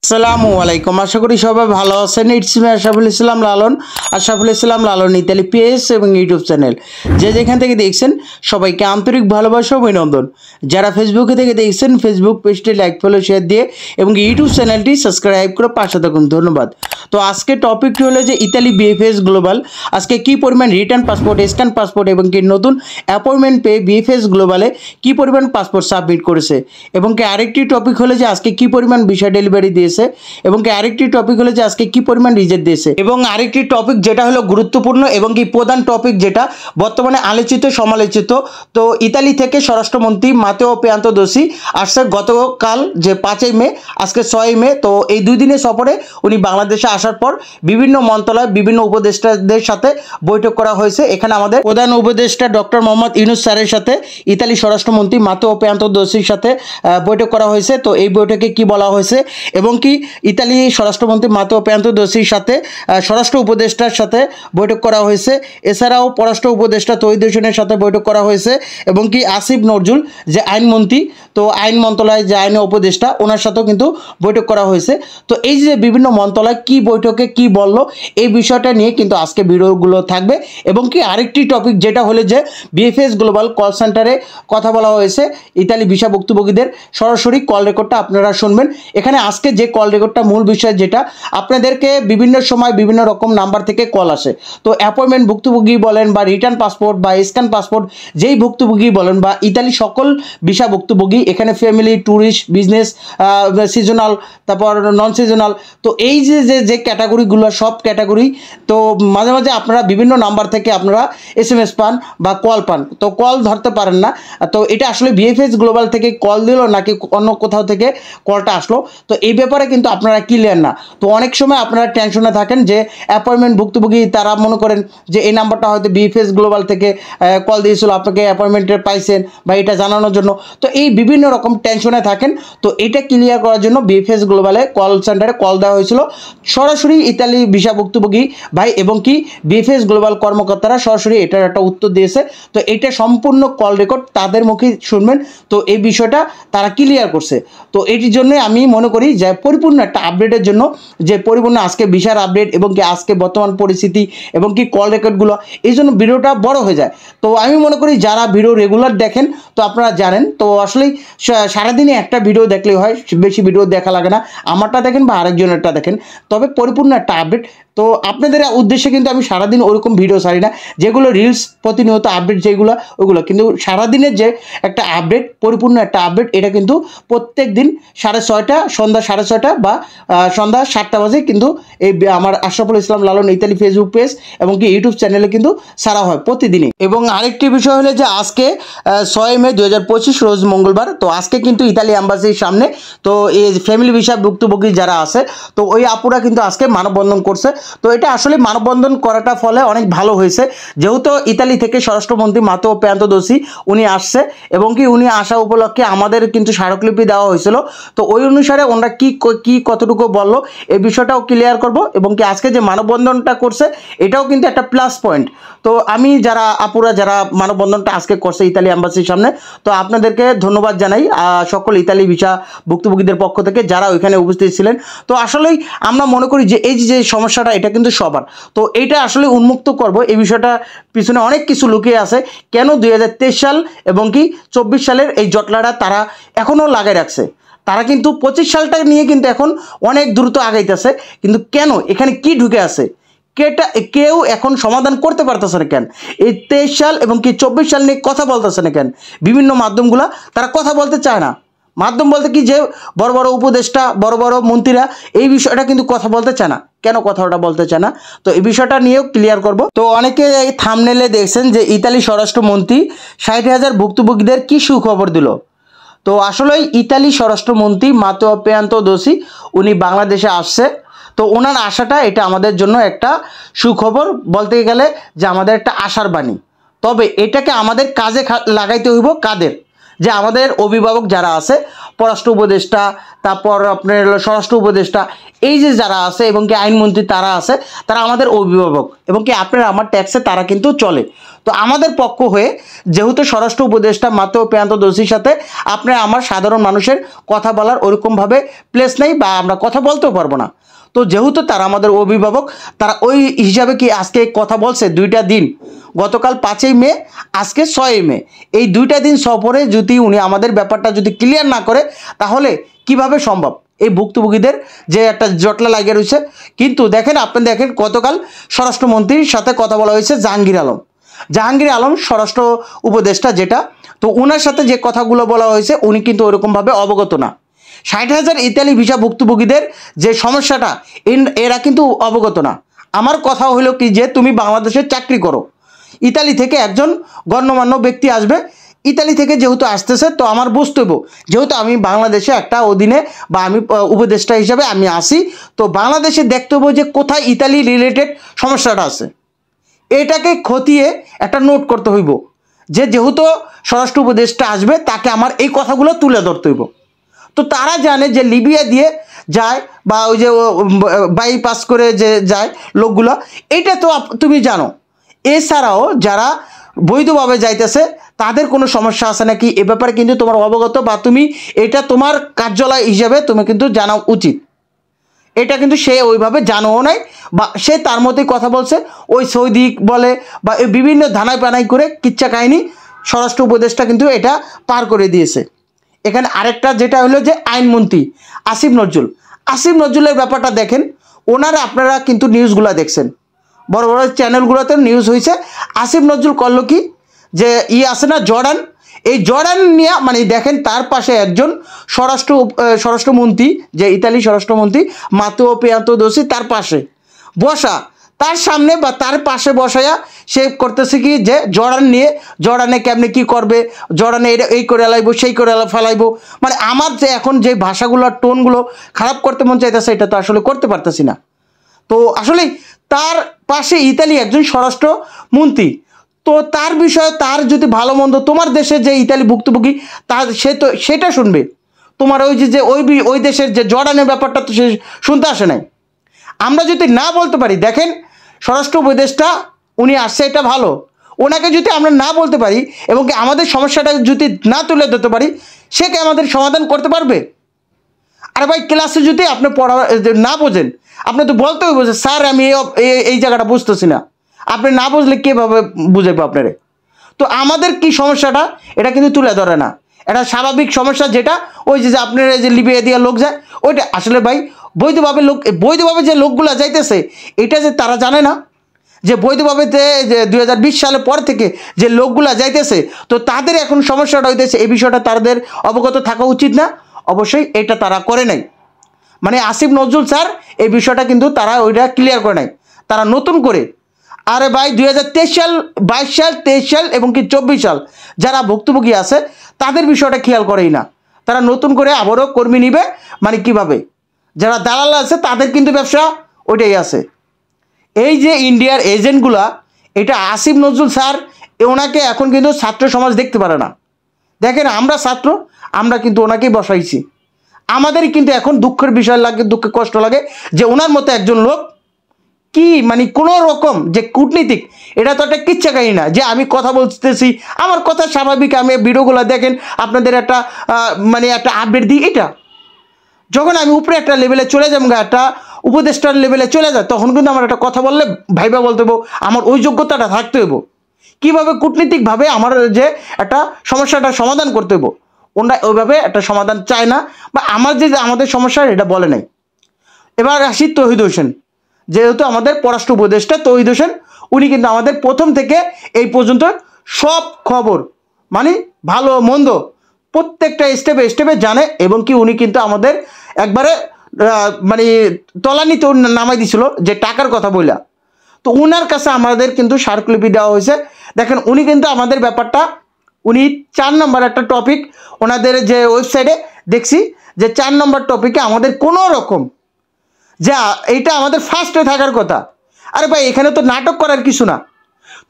আসসালামু আলাইকুম। আশা করি সবাই ভালো আছেন। It's me Ashraful Islam Lalon. Ashraful Islam Lalon Italy page এবং ইউটিউব চ্যানেল যে যেখান থেকে দেখছেন সবাইকে আন্তরিক ভালোবাসা ও অভিনন্দন। যারা ফেসবুকে থেকে দেখছেন ফেসবুক পেজটি লাইক ফলো শেয়ার দিয়ে এবং ইউটিউব চ্যানেলটি সাবস্ক্রাইব করে পাশে থাকুন, ধন্যবাদ। তো আজকে টপিকটি হলো যে ইতালি বিএফএস গ্লোবাল আজকে কি পরিমাণ রিটার্ন পাসপোর্ট, স্ক্যান পাসপোর্ট এবং কি নতুন অ্যাপয়েন্টমেন্ট পেয়ে বিএফএস গ্লোবালে কি পরিমাণ পাসপোর্ট সাবমিট করেছে এবং কি আরেকটি টপিক হলো যে আজকে কি পরিমাণ ভিসা ডেলিভারি দিয়েছে এবং কি আরেকটি টপিক হলো যে আজকে কি পরিমাণ রিজেক্ট দিয়েছে এবং আরেকটি টপিক যেটা হলো গুরুত্বপূর্ণ এবং কি প্রধান টপিক যেটা বর্তমানে আলোচিত সমালোচিত। তো ইতালি থেকে স্বরাষ্ট্রমন্ত্রী মাতেও পিয়ান্তোদোসি আসছে গতকাল যে 5 মে, আজকে 6 মে। তো এই 2 দিনের সফরে উনি বাংলাদেশে আসার পর বিভিন্ন মন্ত্রণালয় বিভিন্ন উপদেষ্টাদের সাথে বৈঠক করা হয়েছে। এখানে আমাদের প্রধান উপদেষ্টা ডক্টর মোহাম্মদ ইউনুস স্যারের সাথে ইতালি স্বরাষ্ট্রমন্ত্রী মাতেও পিয়ান্তোদোসির সাথে বৈঠক করা হয়েছে। তো এই বৈঠকে কি বলা হয়েছে এবং কি ইতালি স্বরাষ্ট্রমন্ত্রী মাতেও পিয়ান্তোদোসির সাথে স্বরাষ্ট্র উপদেষ্টার সাথে বৈঠক করা হয়েছে। এছাড়াও পররাষ্ট্র উপদেষ্টা তৌহিদ হোসেনের সাথে বৈঠক করা হয়েছে এবং কি আসিফ নজরুল যে আইনমন্ত্রী, তো আইন মন্ত্রণালয়ের যে আইন উপদেষ্টা ওনার সাথেও কিন্তু বৈঠক করা হয়েছে। তো এই যে বিভিন্ন মন্ত্রণালয় কি বৈঠকে কি বলল এই বিষয়টা নিয়ে কিন্তু আজকে ভিডিওগুলো থাকবে এবং কি আরেকটি টপিক যেটা হলো যে বিএফএস গ্লোবাল কল সেন্টারে কথা বলা হয়েছে ইতালি ভিসা ভুক্তভোগীদের সরাসরি কল রেকর্ডটা আপনারা শুনবেন। এখানে আজকে যে কল রেকর্ডটা মূল বিষয় যেটা আপনাদেরকে বিভিন্ন সময় বিভিন্ন রকম নাম্বার থেকে কল আসে। তো অ্যাপয়েন্টমেন্ট ভুক্তভোগী বলেন বা রিটার্ন পাসপোর্ট বা স্ক্যান পাসপোর্ট যেই ভুক্তভোগী বলেন বা ইতালি সকল ভিসা ভুক্তভোগী, এখানে ফ্যামিলি, ট্যুরিস্ট, বিজনেস, সিজনাল, তারপর নন সিজনাল, তো এই যে যে যে ক্যাটাগরিগুলো সব ক্যাটাগরি। তো মাঝে মাঝে আপনারা বিভিন্ন নাম্বার থেকে আপনারা SMS পান বা কল পান, তো কল ধরতে পারেন না। তো এটা আসলে বিএফএস গ্লোবাল থেকে কল দিল নাকি অন্য কোথাও থেকে কলটা আসলো, তো এই ব্যাপারে কিন্তু আপনারা ক্লিয়ার না। তো অনেক সময় আপনারা টেনশনে থাকেন যে অ্যাপয়েন্টমেন্ট ভুক্তভোগী তারা মনে করেন যে এই নাম্বারটা হয়তো বিএফএস গ্লোবাল থেকে কল দিয়েছিল আপনাকে অ্যাপয়েন্টমেন্টের পাইছেন বা এটা জানানোর জন্য, তো এই বিভিন্ন রকম টেনশনে থাকেন। তো এটা ক্লিয়ার করার জন্য বিএফএস গ্লোবালে কল সেন্টারে কল দেওয়া হয়েছিল সরাসরি ইতালি ভিসা ভুক্তভোগী ভাই এবং কি বিএফএস গ্লোবাল কর্মকর্তারা সরাসরি এটার একটা উত্তর দিয়েছে। তো এটা সম্পূর্ণ কল রেকর্ড তাদের মুখেই শুনবেন। তো এই বিষয়টা তারা ক্লিয়ার করছে। তো এটির জন্য আমি মনে করি যে পরিপূর্ণ একটা আপডেটের জন্য যে পরিপূর্ণ আজকে ভিসার আপডেট এবং কি আজকে বর্তমান পরিস্থিতি এবং কি কল রেকর্ডগুলো, এই জন্য ভিডিওটা বড় হয়ে যায়। তো আমি মনে করি যারা ভিডিও রেগুলার দেখেন তো আপনারা জানেন, তো আসলেই সারাদিনে একটা ভিডিও দেখলেই হয়, বেশি ভিডিও দেখা লাগে না। আমারটা দেখেন বা আরেকজনেরটা দেখেন, তবে পরিপূর্ণ একটা আপডেট। তো আপনাদের উদ্দেশ্যে কিন্তু আমি সারাদিন ওরকম ভিডিও ছাড়ি না, যেগুলো রিলস প্রতিনিয়ত আপডেট যেগুলো ওগুলো, কিন্তু সারাদিনের যে একটা আপডেট পরিপূর্ণ একটা আপডেট এটা কিন্তু প্রত্যেক দিন 6:30 সন্ধ্যা 6:30 বা সন্ধ্যা 7টা বাজে কিন্তু এই আমার আশরাফুল ইসলাম লালন ইতালি ফেসবুক পেজ এবং কি ইউটিউব চ্যানেলে কিন্তু ছাড়া হয় প্রতিদিনই। এবং আরেকটি বিষয় হলো যে আজকে 6 মে 2025 রোজ মঙ্গলবার। তো আজকে কিন্তু ইতালি অ্যাম্বাসির সামনে তো এই ফ্যামিলি ভিসা ভুক্তভোগী যারা আছে তো ওই আপুরা কিন্তু আজকে মানববন্ধন করছে। তো এটা আসলে মানববন্ধন করাটা ফলে অনেক ভালো হয়েছে, যেহেতু ইতালি থেকে স্বরাষ্ট্রমন্ত্রী মাতেও পিয়ান্তোদোসি উনি আসছে এবং কি উনি আসা উপলক্ষে আমাদের কিন্তু স্মারকলিপি দেওয়া হয়েছিল। তো ওই অনুসারে ওনারা কি কতটুকু বললো এই বিষয়টাও ক্লিয়ার করব এবং কি আজকে যে মানববন্ধনটা করছে এটাও কিন্তু একটা প্লাস পয়েন্ট। তো আমি যারা আপুরা যারা মানববন্ধনটা আজকে করছে ইতালি অ্যাম্বাসির সামনে, তো আপনাদেরকে ধন্যবাদ জানাই সকল ইতালি ভিসা ভুক্তভোগীদের পক্ষ থেকে যারা ওইখানে উপস্থিত ছিলেন। তো আসলেই আমরা মনে করি যে এই যে সমস্যাটা এটা কিন্তু সবার, তো এইটা আসলে উন্মুক্ত করব। এই বিষয়টা পিছনে অনেক কিছু লুকিয়ে আছে, কেন 2023 সাল এবং কি 24 সালের এই জটলাটা তারা এখনও লাগাই রাখছে। তারা কিন্তু 25 সালটা নিয়ে কিন্তু এখন অনেক দ্রুত আগাইতেছে, কিন্তু কেন এখানে কি ঢুকে আছে কেউ এখন সমাধান করতে পারতেছে না কেন? এই 23 সাল এবং কি 24 সাল নিয়ে কথা বলতেছে না কেন? বিভিন্ন মাধ্যমগুলা তারা কথা বলতে চায় না। মাধ্যম বলতে কি যে বড় বড় উপদেষ্টা বড় বড় মন্ত্রীরা এই বিষয়টা কিন্তু কথা বলতে চায় না, কেন কথাটা বলতে চায় না? তো এই বিষয়টা নিয়েও ক্লিয়ার করব। তো অনেকে এই থাম্বনেলে দেখছেন যে ইতালি স্বরাষ্ট্রমন্ত্রী 60,000 ভুক্তভোগীদের কি সুখবর দিল। তো আসলে ইতালি স্বরাষ্ট্রমন্ত্রী মাতেও পিয়ান্তোদোসি উনি বাংলাদেশে আসছে। তো ওনার আশাটা এটা আমাদের জন্য একটা সুখবর বলতে গেলে যে আমাদের একটা আশার বাণী। তবে এটাকে আমাদের কাজে লাগাইতে হইব কাদের, যে আমাদের অভিভাবক যারা আছে পররাষ্ট্র উপদেষ্টা, তারপর আপনার স্বরাষ্ট্র উপদেষ্টা, এই যে যারা আছে এবং কি আইনমন্ত্রী তারা আছে, তারা আমাদের অভিভাবক এবং কি আপনার আমার ট্যাক্সে তারা কিন্তু চলে। তো আমাদের পক্ষ হয়ে যেহেতু স্বরাষ্ট্র উপদেষ্টা মাতেও পেয়ান্ত দোষীর সাথে আপনার আমার সাধারণ মানুষের কথা বলার ওরকমভাবে প্লেস নেই বা আমরা কথা বলতেও পারবো না। তো যেহেতু তারা আমাদের অভিভাবক, তারা ওই হিসাবে কি আজকে কথা বলছে 2টা দিন, গতকাল 5ই মে, আজকে 6ই মে, এই 2টা দিন সফরে যদি উনি আমাদের ব্যাপারটা যদি ক্লিয়ার না করে তাহলে কিভাবে সম্ভব এই ভুক্তভোগীদের যে একটা জটলা লাগিয়ে রয়েছে। কিন্তু দেখেন, আপনি দেখেন গতকাল স্বরাষ্ট্রমন্ত্রীর সাথে কথা বলা হয়েছে জাহাঙ্গীর আলম স্বরাষ্ট্র উপদেষ্টা যেটা, তো ওনার সাথে যে কথাগুলো বলা হয়েছে উনি কিন্তু ওরকমভাবে অবগত না। 60,000 ইতালি ভিসা ভুক্তভোগীদের যে সমস্যাটা এরা কিন্তু অবগত না। আমার কথা হলো কি যে তুমি বাংলাদেশে চাকরি করো, ইতালি থেকে একজন গণ্যমান্য ব্যক্তি আসবে, ইতালি থেকে যেহেতু আসতেছে তো আমার বুঝতে হবে যেহেতু আমি বাংলাদেশে একটা অধীনে বা আমি উপদেষ্টা হিসাবে আমি আসি, তো বাংলাদেশে দেখতে হবে যে কোথায় ইতালি রিলেটেড সমস্যাটা আছে, এটাকে খতিয়ে একটা নোট করতে হইব যে যেহেতু স্বরাষ্ট্র উপদেষ্টা আসবে তাকে আমার এই কথাগুলো তুলে ধরতে হইব। তো তারা জানে যে লিবিয়া দিয়ে যায় বা ওই যে বাইপাস করে যে যায় লোকগুলো, এটা তো তুমি জানো। এছাড়াও যারা বৈধভাবে যাইতেছে তাদের কোনো সমস্যা আছে নাকি এ ব্যাপারে কিন্তু তোমার অবগত বা তুমি এটা তোমার কার্যালয় হিসাবে তুমি কিন্তু জানা উচিত। এটা কিন্তু সে ওইভাবে জানোও নাই বা সে তার মতোই কথা বলছে, ওই সৌদি বলে বা বিভিন্ন ধানাই পানাই করে কিচ্ছা কাহিনী স্বরাষ্ট্র উপদেষ্টা কিন্তু এটা পার করে দিয়েছে। এখানে আরেকটা যেটা হলো যে আইনমন্ত্রী আসিফ নজরুলের ব্যাপারটা দেখেন, ওনারা আপনারা কিন্তু নিউজগুলো দেখছেন, বড় বড় চ্যানেলগুলোতে নিউজ হয়েছে। আসিফ নজরুল করলো কি যে আছে না জর্ডান, এই জর্ডান নিয়ে মানে দেখেন তার পাশে একজন স্বরাষ্ট্রমন্ত্রী যে ইতালি স্বরাষ্ট্রমন্ত্রী মাতেও পেয়ান্ত দোষী তার পাশে বসা, তার সামনে বা তার পাশে বসাইয়া সে করতেছে কি যে জর্ডানে কেমনে কি করবে, জর্ডানে এই করে এলাইবো সেই করে ফেলাইবো, মানে আমার যে এখন যে ভাষাগুলো টোনগুলো খারাপ করতে মন চাইতেছে এটা তো আসলে করতে পারতেছি না। তো আসলে তার পাশে ইতালি একজন স্বরাষ্ট্রমন্ত্রী, তো তার বিষয়ে তার যদি ভালো মন্দ তোমার দেশে যে ইতালি ভুক্তভোগী তার সে তো সেটা শুনবে, তোমার ওই যে ওই দেশের যে জর্ডানের ব্যাপারটা তো সে শুনতে আসে নাই। আমরা যদি না বলতে পারি, দেখেন স্বরাষ্ট্র উপদেষ্টা উনি আসছে এটা ভালো, ওনাকে যদি আমরা না বলতে পারি এবং কি আমাদের সমস্যাটা যদি না তুলে ধরতে পারি, সে কি আমাদের সমাধান করতে পারবে? আরে ভাই, ক্লাসে যদি আপনি পড়া না বোঝেন আপনি তো বলতে হইব যে স্যার আমি এই জায়গাটা বুঝতেছি না, আপনি না বুঝলে কীভাবে বুঝাইবো আপনারে? তো আমাদের কি সমস্যাটা এটা কিন্তু তুলে ধরে না, এটা স্বাভাবিক সমস্যা যেটা ওই যে আপনার যে লিবিয়া দিয়ে লোক যায় ওইটা আসলে ভাই বৈধভাবে যে লোকগুলো যাইতেছে এটা যে তারা জানে না যে বৈধভাবে যে 2020 সালের পর থেকে যে লোকগুলা যাইতেছে তো তাদের এখন সমস্যাটা হইতেছে, এই বিষয়টা তাদের অবগত থাকা উচিত না? অবশ্যই এটা তারা করে নাই, মানে আসিফ নজরুল স্যার এই বিষয়টা কিন্তু তারা ওইটা ক্লিয়ার করে নাই, তারা নতুন করে আরে ভাই 2023 সাল 22 সাল 23 সাল এবং কি 24 সাল যারা ভুক্তভোগী আছে তাদের বিষয়টা খেয়াল করেই না, তারা নতুন করে আবারও কর্মী নিবে, মানে কিভাবে যারা দালাল আছে তাদের কিন্তু ব্যবসা ওইটাই আছে। এই যে ইন্ডিয়ার এজেন্টগুলা, এটা আসিফ নজরুল স্যার ওনাকে এখন কিন্তু ছাত্র সমাজ দেখতে পারে না। দেখেন আমরা ছাত্র, আমরা কিন্তু ওনাকেই বসাইছি, আমাদেরই কিন্তু এখন দুঃখের বিষয় লাগে, দুঃখে কষ্ট লাগে যে ওনার মতো একজন লোক কি মানে কোনো রকম যে কূটনীতিক, এটা তো একটা কিচ্ছা কাহিনী না যে আমি কথা বলতেছি আমার কথা স্বাভাবিক, আমি ভিডিওগুলো দেখেন আপনাদের একটা মানে একটা আপডেট দিই, এটা যখন আমি উপরে একটা লেভেলে চলে যাবো, একটা উপদেষ্টার লেভেলে চলে যায় তখন কিন্তু আমার একটা কথা বললে ভাইবা বলতে হবো, আমার ওই যোগ্যতাটা থাকতে হবো, কীভাবে কূটনীতিকভাবে আমার যে একটা সমস্যাটা সমাধান করতে হবো, ওনারা ওইভাবে একটা সমাধান চায় না বা আমাদের সমস্যা এটা বলে নাই। এবার আসি তৌহিদ হোসেন, যেহেতু আমাদের পররাষ্ট্র উপদেষ্টা তৌহিদ হোসেন, উনি কিন্তু আমাদের প্রথম থেকে এই পর্যন্ত সব খবর মানে ভালো মন্দ প্রত্যেকটা স্টেপে জানে এবং কি উনি কিন্তু আমাদের একবারে মানে তলানিতে নামাই দিছিল যে টাকার কথা বইলা, তো উনার কাছে আমাদের কিন্তু স্মারকলিপি দেওয়া হয়েছে। দেখেন উনি কিন্তু আমাদের ব্যাপারটা উনি 4 নম্বর একটা টপিক ওনাদের যে ওয়েবসাইটে দেখছি যে 4 নম্বর টপিকে আমাদের কোনো রকম যা এইটা আমাদের ফার্স্টে থাকার কথা। আরে ভাই এখানে তো নাটক করার কিছু না,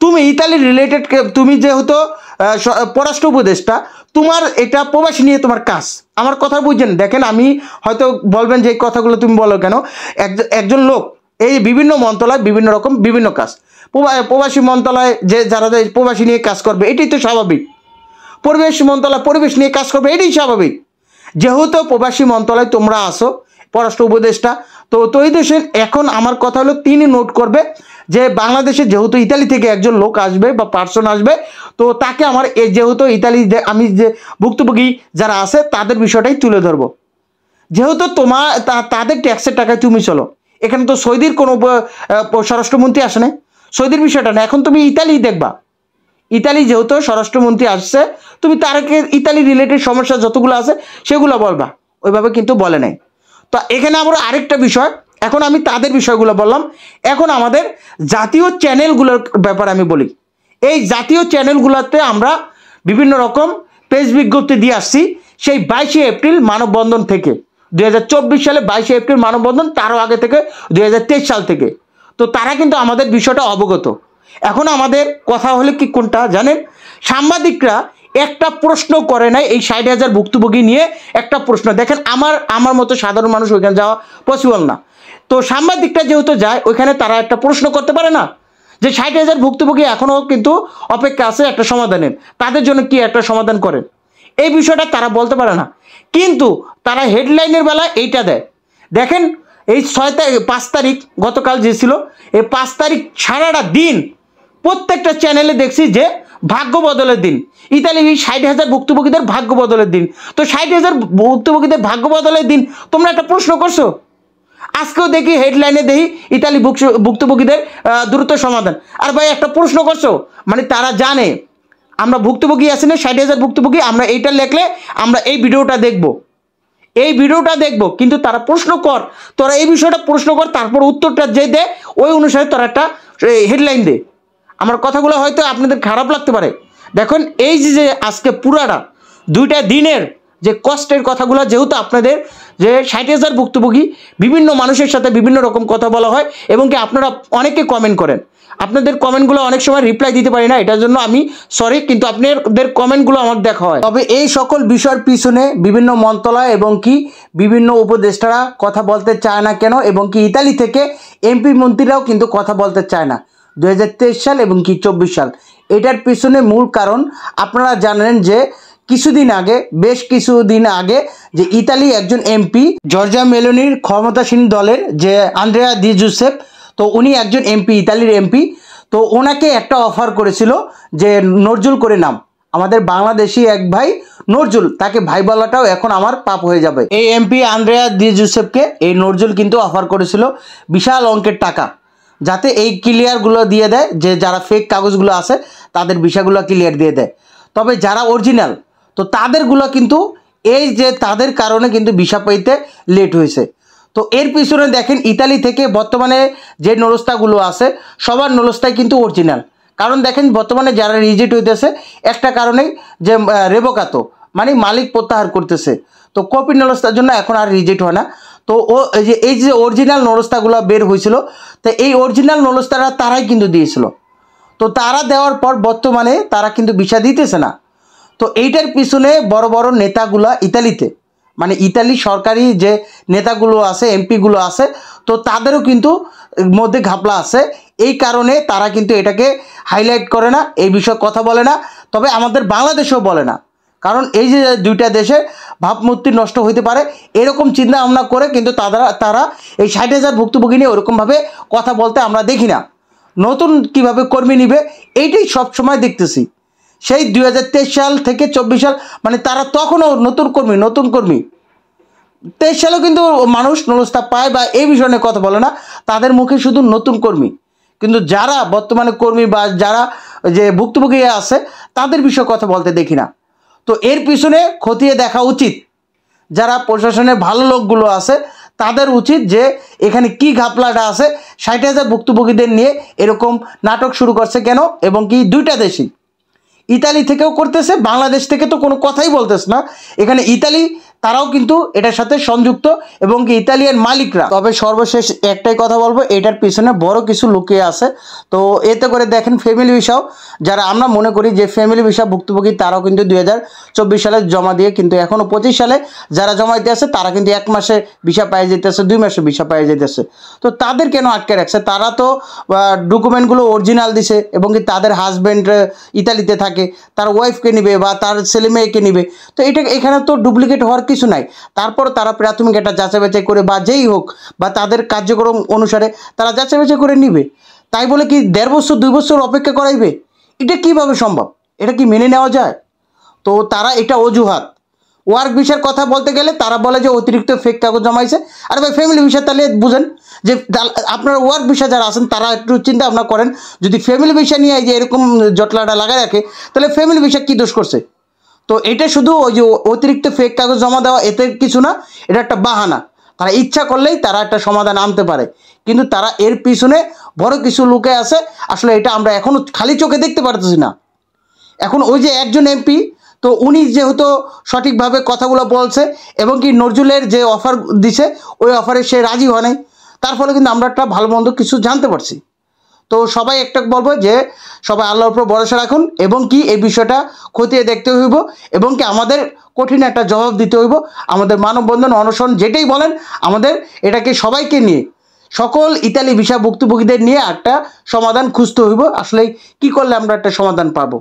তুমি ইতালি রিলেটেড, তুমি যেহেতু পররাষ্ট্র উপদেষ্টা তোমার এটা প্রবাসী নিয়ে তোমার কাজ, আমার কথা বুঝছেন? দেখেন, আমি হয়তো বলবেন যে এই কথাগুলো তুমি বলো কেন। একজন লোক এই বিভিন্ন মন্ত্রণালয় বিভিন্ন রকম বিভিন্ন কাজ, প্রবাসী মন্ত্রণালয় যে যারা প্রবাসী নিয়ে কাজ করবে এটাই তো স্বাভাবিক, পরিবেশ মন্ত্রণালয় পরিবেশ নিয়ে কাজ করবে এটাই স্বাভাবিক। যেহেতু প্রবাসী মন্ত্রণালয় তোমরা আসো, পররাষ্ট্র উপদেষ্টা, তো এই দেশের এখন আমার কথা হলো তিনি নোট করবে যে বাংলাদেশে যেহেতু ইতালি থেকে একজন লোক আসবে বা পার্সন আসবে, তো তাকে আমার যেহেতু ইতালি আমি যে ভুক্তভোগী যারা আছে তাদের বিষয়টাই তুলে ধরবো। যেহেতু তোমার তাদের ট্যাক্সের টাকায় তুমি চলো, এখানে তো সৌদির কোনো স্বরাষ্ট্রমন্ত্রী আসে না, সৌদির বিষয়টা না। এখন তুমি ইতালি দেখবা, ইতালি যেহেতু স্বরাষ্ট্রমন্ত্রী আসছে, তুমি তারকে ইতালি রিলেটেড সমস্যা যতগুলো আছে সেগুলো বলবা, ওইভাবে কিন্তু বলে নাই। তো এখানে আবার আরেকটা বিষয়, এখন আমি তাদের বিষয়গুলো বললাম, এখন আমাদের জাতীয় চ্যানেলগুলোর ব্যাপারে আমি বলি। এই জাতীয় চ্যানেলগুলোতে আমরা বিভিন্ন রকম পেজ বিজ্ঞপ্তি দিয়ে আসছি সেই 22শে এপ্রিল মানববন্ধন থেকে, 2024 সালে 22শে এপ্রিল মানববন্ধন, তারও আগে থেকে 2023 সাল থেকে। তো তারা কিন্তু আমাদের বিষয়টা অবগত। এখন আমাদের কথা হলে কি কোনটা জানেন, সাংবাদিকরা একটা প্রশ্ন করে নাই এই 60,000 ভুক্তভোগী নিয়ে একটা প্রশ্ন। দেখেন, আমার মতো সাধারণ মানুষ ওইখানে যাওয়া পসিবল না, তো সাংবাদিকরা যেহেতু যায় ওইখানে তারা একটা প্রশ্ন করতে পারে না যে 60,000 ভুক্তভোগী এখনও কিন্তু অপেক্ষা আছে একটা সমাধানের, তাদের জন্য কি একটা সমাধান করেন, এই বিষয়টা তারা বলতে পারে না। কিন্তু তারা হেডলাইনের বেলা এইটা দেয়। দেখেন, এই 5 তারিখ গতকাল যে ছিল, এই 5 তারিখ সারাটা দিন প্রত্যেকটা চ্যানেলে দেখছি যে ভাগ্য বদলের দিন, ইতালি 60,000 ভুক্তভোগীদের ভাগ্য বদলের দিন। তো 60,000 ভুক্তভোগীদের ভাগ্য বদলের দিন তোমরা একটা প্রশ্ন করছো? আজকেও দেখি হেডলাইনে দেখি ইতালি ভুক্তভোগীদের দ্রুত সমাধান। আর ভাই একটা প্রশ্ন করছো, মানে তারা জানে আমরা ভুক্তভোগী আছি না, 60,000 ভুক্তভোগী, আমরা এইটা লেখলে আমরা এই ভিডিওটা দেখব, কিন্তু তারা প্রশ্ন কর, তোরা এই বিষয়টা প্রশ্ন কর, তারপর উত্তরটা যে দে ওই অনুসারে তোরা একটা হেডলাইন দে। আমার কথাগুলো হয়তো আপনাদের খারাপ লাগতে পারে। দেখুন, এই যে আজকে পুরাটা 2টা দিনের যে কষ্টের কথাগুলো, যেহেতু আপনাদের যে 60,000 ভুক্তভোগী বিভিন্ন মানুষের সাথে বিভিন্ন রকম কথা বলা হয় এবং কি আপনারা অনেকে কমেন্ট করেন, আপনাদের কমেন্টগুলো অনেক সময় রিপ্লাই দিতে পারি না, এটার জন্য আমি সরি, কিন্তু আপনাদের কমেন্টগুলো আমার দেখা হয়। তবে এই সকল বিষয়ের পিছনে বিভিন্ন মন্ত্রণালয় এবং কি বিভিন্ন উপদেষ্টারা কথা বলতে চায় না কেন, এবং কি ইতালি থেকে এমপি মন্ত্রীরাও কিন্তু কথা বলতে চায় না 2023 সাল এবং কি 24 সাল। এটার পিছনে মূল কারণ আপনারা জানেন যে বেশ কিছুদিন আগে যে ইতালি একজন এমপি জর্জিয়া মেলোনির ক্ষমতাসীন দলের যে আন্দ্রেয়া দি জুসেপ, তো উনি একজন এমপি, ইতালির এমপি, তো ওনাকে একটা অফার করেছিল যে নজরুল করে নাম, আমাদের বাংলাদেশি এক ভাই নজরুল, তাকে ভাই বলাটাও এখন আমার পাপ হয়ে যাবে। এই এমপি আন্দ্রেয়া দি জুসেপকে এই নজরুল কিন্তু অফার করেছিল বিশাল অঙ্কের টাকা, যাতে এই ক্লিয়ারগুলো দিয়ে দেয়, যে যারা ফেক কাগজগুলো আছে তাদের বিষয়গুলো ক্লিয়ার দিয়ে দেয়। তবে যারা অরিজিনাল, তো তাদেরগুলো কিন্তু এই যে তাদের কারণে কিন্তু ভিসা পাইতে লেট হয়েছে। তো এর পিছনে দেখেন, ইতালি থেকে বর্তমানে যে নলস্তাগুলো আছে সবার নলস্তাই কিন্তু অরিজিনাল। কারণ দেখেন, বর্তমানে যারা রিজেক্ট হইতেছে একটা কারণেই যে রেবোকাতো, মানে মালিক প্রত্যাহার করতেছে, তো কপি নলস্তার জন্য এখন আর রিজেক্ট হয় না। তো এই যে অরিজিনাল নলস্তাগুলো বের হয়েছিল, তো এই অরিজিনাল নলস্তারা তারাই কিন্তু দিয়েছিল, তো তারা দেওয়ার পর বর্তমানে তারা কিন্তু ভিসা দিতেছে না। তো এইটার পিছনে বড় বড় নেতাগুলো ইতালিতে, মানে ইতালি সরকারি যে নেতাগুলো আছে, এমপিগুলো আছে, তো তাদেরও কিন্তু মধ্যে ঘাপলা আছে। এই কারণে তারা কিন্তু এটাকে হাইলাইট করে না, এই বিষয়ে কথা বলে না। তবে আমাদের বাংলাদেশেও বলে না, কারণ এই যে 2টা দেশের ভাবমূর্তি নষ্ট হইতে পারে এরকম চিন্তা ভাবনা করে কিন্তু তারা এই 60,000 ভুক্তভোগী নিয়ে ওরকমভাবে কথা বলতে আমরা দেখি না। নতুন কিভাবে কর্মী নিবে এইটাই সবসময় দেখতেছি, সেই 2023 সাল থেকে 24 সাল, মানে তারা তখনও নতুন কর্মী 23 সালেও কিন্তু মানুষ নলস্তা পায় বা এই বিষয় নিয়ে কথা বলে না, তাদের মুখে শুধু নতুন কর্মী। কিন্তু যারা বর্তমানে কর্মী বা যারা যে ভুক্তভোগী আছে তাদের বিষয়ে কথা বলতে দেখি না। তো এর পিছনে খতিয়ে দেখা উচিত, যারা প্রশাসনের ভালো লোকগুলো আছে তাদের উচিত যে এখানে কি ঘাপলাটা আছে, 60,000 ভুক্তভোগীদের নিয়ে এরকম নাটক শুরু করছে কেন, এবং কি 2টা দেশই, ইতালি থেকেও করতেছে, বাংলাদেশ থেকে তো কোনো কথাই বলতেছে না। এখানে ইতালি তারাও কিন্তু এটার সাথে সংযুক্ত এবং কি ইতালিয়ান মালিকরা। তবে সর্বশেষ একটাই কথা বলবো, এটার পিছনে বড় কিছু লুকিয়ে আছে। তো এতে করে দেখেন ফ্যামিলি ভিসাও, যারা আমরা মনে করি যে ফ্যামিলি ভিসা ভুক্তভোগী, তারাও কিন্তু 2024 সালে জমা দিয়ে কিন্তু এখনও 25 সালে যারা জমা দিতে আছে তারা কিন্তু 1 মাসে ভিসা পাই যেতেছে, 2 মাসে ভিসা পাই যেতেছে। তো তাদের কেন আটকে রাখছে? তারা তো ডকুমেন্টগুলো অরিজিনাল দিছে এবং কি তাদের হাজব্যান্ড ইতালিতে থাকে, তার ওয়াইফকে নিবে বা তার ছেলে মেয়েকে নিবে। তো এখানে তো ডুপ্লিকেট হওয়ার কিছু নাই। তারপর তারা প্রাথমিক একটা যাচাই বাছাই করে বা যেই হোক বা তাদের কার্যক্রম অনুসারে তারা যাচাই বাছাই করে নিবে। তাই বলে কি 1.5 বছর 2 বছর অপেক্ষা করাইবে? এটা কিভাবে সম্ভব? এটা কি মেনে নেওয়া যায়? তো তারা এটা অজুহাত। ওয়ার্ক ভিসার কথা বলতে গেলে তারা বলে যে অতিরিক্ত ফেক কাগজ জমাইছে। আর ভাই ফ্যামিলি ভিসা তাহলে বুঝেন যে আপনার ওয়ার্ক ভিসা যারা আছেন তারা একটু চিন্তা ভাবনা করেন, যদি ফ্যামিলি ভিসা নিয়ে যে এরকম জটলাটা লাগায় রাখে তাহলে ফ্যামিলি ভিসা কী দোষ করছে? তো এটা শুধু ওই যে অতিরিক্ত ফেক কাগজ জমা দেওয়া, এতে কিছু না, এটা একটা বাহানা। তারা ইচ্ছা করলেই তারা একটা সমাধান আনতে পারে, কিন্তু তারা এর পিছনে বড় কিছু লুকে আছে। আসলে এটা আমরা এখনও খালি চোখে দেখতে পারতেছি না। এখন ওই যে একজন এমপি, তো উনি যেহেতু সঠিকভাবে কথাগুলো বলছে এবং কি নজরুলের যে অফার দিছে ওই অফারে সে রাজি হয় নাই, তার ফলে কিন্তু আমরা একটা ভালো মন্দ কিছু জানতে পারছি। তো সবাই একটা বলবো যে সবাই আল্লাহর উপর ভরসা রাখুন এবং কি এই বিষয়টা খতিয়ে দেখতে হইব এবং কি আমাদের কঠিন একটা জবাব দিতে হইব। আমাদের মানববন্ধন, অনশন যেটাই বলেন, আমাদের এটাকে সবাইকে নিয়ে, সকল ইতালি ভিসা ভুক্তভোগীদের নিয়ে একটা সমাধান খুঁজতে হইব। আসলে কি করলে আমরা একটা সমাধান পাবো?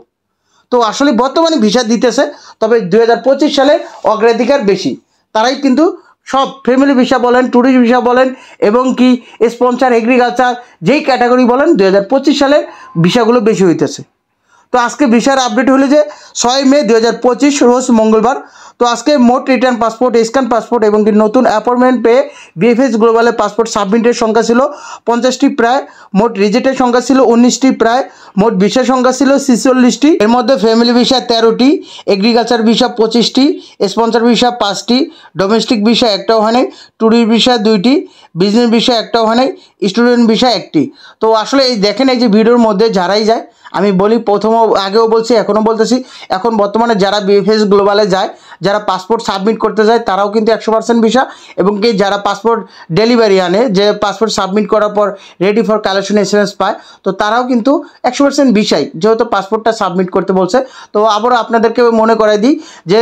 তো আসলে বর্তমানে ভিসা দিতেছে, তবে 2025 সালে অগ্রাধিকার বেশি। তারাই কিন্তু সব ফ্যামিলি ভিসা বলেন, ট্যুরিস্ট ভিসা বলেন এবং কি স্পন্সর, এগ্রিকালচার যেই ক্যাটাগরি বলেন, 2025 সালের ভিসাগুলো বেশি হইতেছে। তো আজকে ভিসার আপডেট হলো যে 6 মে 2025 রোজ মঙ্গলবার। তো আজকে মোট রিটার্ন পাসপোর্ট, স্ক্যান পাসপোর্ট এবং কি নতুন অ্যাপয়েন্টমেন্ট পেয়ে বিএফএস গ্লোবালের পাসপোর্ট সাবমিটের সংখ্যা ছিল 50টি প্রায়, মোট রিজেক্টের সংখ্যা ছিল 19টি প্রায়, মোট ভিসার সংখ্যা ছিল 46টি। এর মধ্যে ফ্যামিলি ভিসা 13টি, এগ্রিকালচার ভিসা 25টি, স্পন্সর ভিসা 5টি, ডোমেস্টিক ভিসা একটাও হয় নাই, ট্যুরিস্ট ভিসা 2টি, বিজনেস ভিসা একটাও হয় নাই, স্টুডেন্ট ভিসা 1টি। তো আসলে এই দেখেন, এই যে ভিডিওর মধ্যে যারাই যায়, আমি বলি আগেও বলছি এখনও বলতেছি, এখন বর্তমানে যারা বিএফএস গ্লোবালে যায়, যারা পাসপোর্ট সাবমিট করতে যায় তারাও কিন্তু 100% ভিসা, এবং কি যারা পাসপোর্ট ডেলিভারি আনে, যে পাসপোর্ট সাবমিট করার পর রেডি ফর কালেকশন এসএমএস পায়, তো তারাও কিন্তু 100% ভিসাই, যেহেতু পাসপোর্টটা সাবমিট করতে বলছে। তো আবারও আপনাদেরকে মনে করাই দিই যে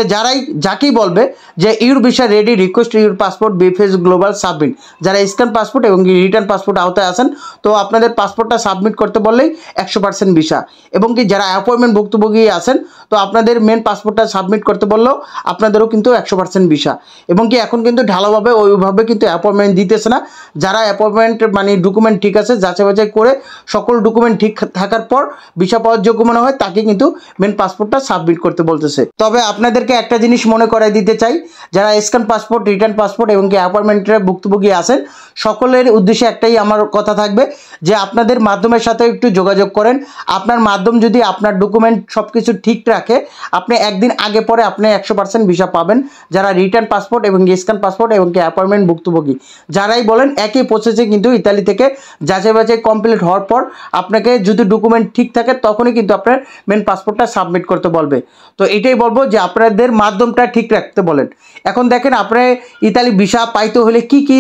যাকেই বলবে যে your visa ready, request your passport BFS global submit, যারা স্ক্যান পাসপোর্ট এবং রিটার্ন পাসপোর্ট আওতায় আছেন, তো আপনাদের পাসপোর্টটা সাবমিট করতে বললেই 100% ভিসা। এবং কি যারা অ্যাপয়েন্টমেন্ট ভুক্তভোগী আছেন, তো আপনাদের মেন পাসপোর্টটা সাবমিট করতে বললেও আপনাদেরও কিন্তু 100% ভিসা। এবং কি এখন কিন্তু ঢালাওভাবে ওইভাবে কিন্তু অ্যাপয়েন্টমেন্ট দিতেছে না। যারা অ্যাপয়েন্টমেন্ট মানে ডকুমেন্ট ঠিক আছে, যাচাই বাছাই করে সকল ডকুমেন্ট ঠিক থাকার পর ভিসা পাওয়ার যোগ্য মনে হয়, তাকে কিন্তু মেন পাসপোর্টটা সাবমিট করতে বলতেছে। তবে আপনাদেরকে একটা জিনিস মনে করাই দিতে চাই, যারা স্ক্যান পাসপোর্ট, রিটার্ন পাসপোর্ট এবং কি অ্যাপয়েন্টমেন্টের ভুক্তভোগী আছেন, সকলের উদ্দেশ্যে একটাই আমার কথা থাকবে যে আপনাদের মাধ্যমের সাথে একটু যোগাযোগ করেন। আপনার মাধ্যম যদি আপনার ডকুমেন্ট সব কিছু ঠিক রাখে, আপনি একদিন আগে পরে আপনি 100% ভিসা পাবেন। যারা রিটার্ন পাসপোর্ট এবং স্ক্যান পাসপোর্ট এবং কি অ্যাপয়েন্টমেন্ট ভুক্তভোগী যারাই বলেন, একই প্রসেসে কিন্তু ইতালি থেকে যাচাই বাছাই কমপ্লিট হওয়ার পর আপনাকে যদি ডকুমেন্ট ঠিক থাকে তখনই কিন্তু আপনার মেন পাসপোর্টটা সাবমিট করতে বলবে। তো এটাই বলবো যে আপনাদের মাধ্যমটা ঠিক রাখতে বলেন। এখন দেখেন, আপনার ইতালি ভিসা পাইতে হলে কি কি